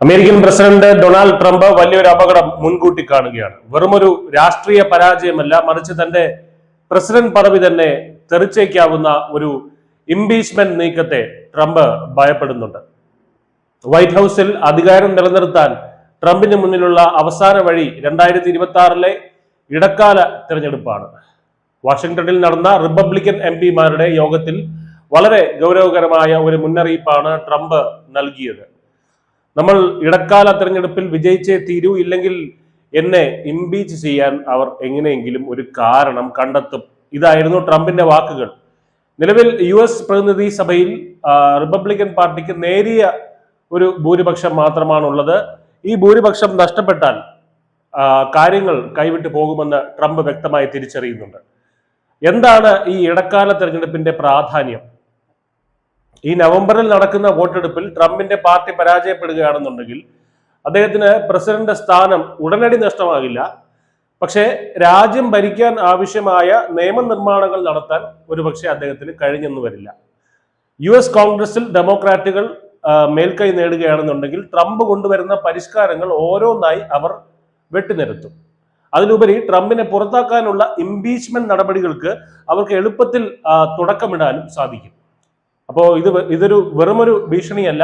American president Donald Trump വലിയൊരു അപകടം മുൻകൂട്ടി കാണുകയാണ്. വെറുമൊരു രാഷ്ട്രീയ പരാജയമല്ല, മറിച്ച് തന്റെ പ്രസിഡന്റ് പദവി തന്നെ തെറിച്ചേക്കാവുന്ന ഒരു ഇംപീച്ച്മെന്റ് നീക്കത്തെ ട്രംപ് ഭയപ്പെടുന്നുണ്ട്. വൈറ്റ് ഹൗസിൽ അധികാരം നിലനിർത്താൻ ട്രംപിന് മുന്നിലുള്ള അവസാന വഴി 2026 ഇടക്കാല തിരഞ്ഞെടുപ്പാണ്. വാഷിംഗ്ടണിൽ നടന്ന റിപ്പബ്ലിക്കൻ എംപിമാരുടെ യോഗത്തിൽ വളരെ ഗൗരവകരമായ ഒരു മുന്നറിയിപ്പാണ് ട്രംപ് നൽകിയത്. നമ്മൾ ഇടക്കാല തെരഞ്ഞെടുപ്പിൽ വിജയിച്ചേ തീരൂ, ഇല്ലെങ്കിൽ എന്നെ ഇംപീച്ച് ചെയ്യാൻ അവർ എങ്ങനെയെങ്കിലും ഒരു കാരണം കണ്ടെത്തും. ഇതായിരുന്നു ട്രംപിന്റെ വാക്കുകൾ. നിലവിൽ US പ്രതിനിധി സഭയിൽ റിപ്പബ്ലിക്കൻ പാർട്ടിക്ക് നേരിയ ഒരു ഭൂരിപക്ഷം മാത്രമാണുള്ളത്. ഈ ഭൂരിപക്ഷം നഷ്ടപ്പെട്ടാൽ കാര്യങ്ങൾ കൈവിട്ടു പോകുമെന്ന് ട്രംപ് വ്യക്തമായി തിരിച്ചറിയുന്നുണ്ട്. എന്താണ് ഈ ഇടക്കാല തെരഞ്ഞെടുപ്പിന്റെ പ്രാധാന്യം? ഈ നവംബറിൽ നടക്കുന്ന വോട്ടെടുപ്പിൽ ട്രംപിന്റെ പാർട്ടി പരാജയപ്പെടുകയാണെന്നുണ്ടെങ്കിൽ അദ്ദേഹത്തിന് പ്രസിഡന്റ് സ്ഥാനം ഉടനടി നഷ്ടമാകില്ല. പക്ഷേ രാജ്യം ഭരിക്കാൻ ആവശ്യമായ നിയമനിർമ്മാണങ്ങൾ നടത്താൻ ഒരുപക്ഷെ അദ്ദേഹത്തിന് കഴിഞ്ഞെന്ന് വരില്ല. US കോൺഗ്രസിൽ ഡെമോക്രാറ്റുകൾ മേൽക്കൈ നേടുകയാണെന്നുണ്ടെങ്കിൽ ട്രംപ് കൊണ്ടുവരുന്ന പരിഷ്കാരങ്ങൾ ഓരോന്നായി അവർ വെട്ടിനിരത്തും. അതിലുപരി ട്രംപിനെ പുറത്താക്കാനുള്ള ഇംപീച്ച്മെന്റ് നടപടികൾക്ക് അവർക്ക് എളുപ്പത്തിൽ തുടക്കമിടാനും സാധിക്കും. അപ്പോൾ ഇതൊരു വെറുമൊരു ഭീഷണിയല്ല.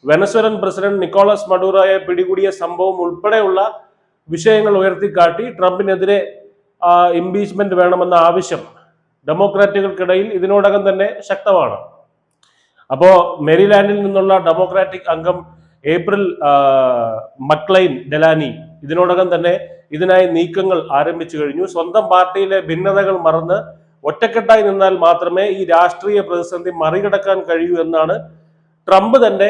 വെനസ്വേലൻ പ്രസിഡന്റ് നിക്കോളാസ് മഡൂറോയെ പിടികൂടിയ സംഭവം ഉൾപ്പെടെയുള്ള വിഷയങ്ങൾ ഉയർത്തിക്കാട്ടി ട്രംപിനെതിരെ ഇംപീച്ച്മെന്റ് വേണമെന്ന ആവശ്യം ഡെമോക്രാറ്റുകൾക്കിടയിൽ ഇതിനോടകം തന്നെ ശക്തമാണ്. അപ്പോ മേരിലാൻഡിൽ നിന്നുള്ള ഡെമോക്രാറ്റിക് അംഗം ഏപ്രിൽ മക്ലൈൻ ഡെലാനി ഇതിനോടകം തന്നെ ഇതിനായി നീക്കങ്ങൾ ആരംഭിച്ചു കഴിഞ്ഞു. സ്വന്തം പാർട്ടിയിലെ ഭിന്നതകൾ മറന്ന് ഒറ്റക്കെട്ടായി നിന്നാൽ മാത്രമേ ഈ രാഷ്ട്രീയ പ്രതിസന്ധി മറികടക്കാൻ കഴിയൂ എന്നാണ് ട്രംപ് തന്റെ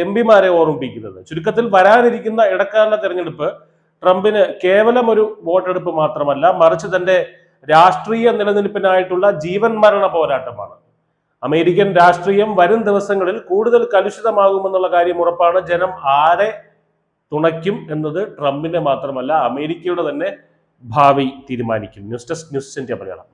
MPമാരെ ഓർമ്മിപ്പിക്കുന്നത്. ചുരുക്കത്തിൽ വരാനിരിക്കുന്ന ഇടക്കാല തെരഞ്ഞെടുപ്പ് ട്രംപിന് കേവലം ഒരു വോട്ടെടുപ്പ് മാത്രമല്ല, മറിച്ച് തന്റെ രാഷ്ട്രീയ നിലനിൽപ്പിനായിട്ടുള്ള ജീവൻ മരണ പോരാട്ടമാണ്. അമേരിക്കൻ രാഷ്ട്രീയം വരും ദിവസങ്ങളിൽ കൂടുതൽ കലുഷിതമാകുമെന്നുള്ള കാര്യം ഉറപ്പാണ്. ജനം ആരെ തുണയ്ക്കും എന്നത് ട്രംപിന്റെ മാത്രമല്ല, അമേരിക്കയുടെ തന്നെ ഭാവി തീരുമാനിക്കും. News desk, news India Malayalam.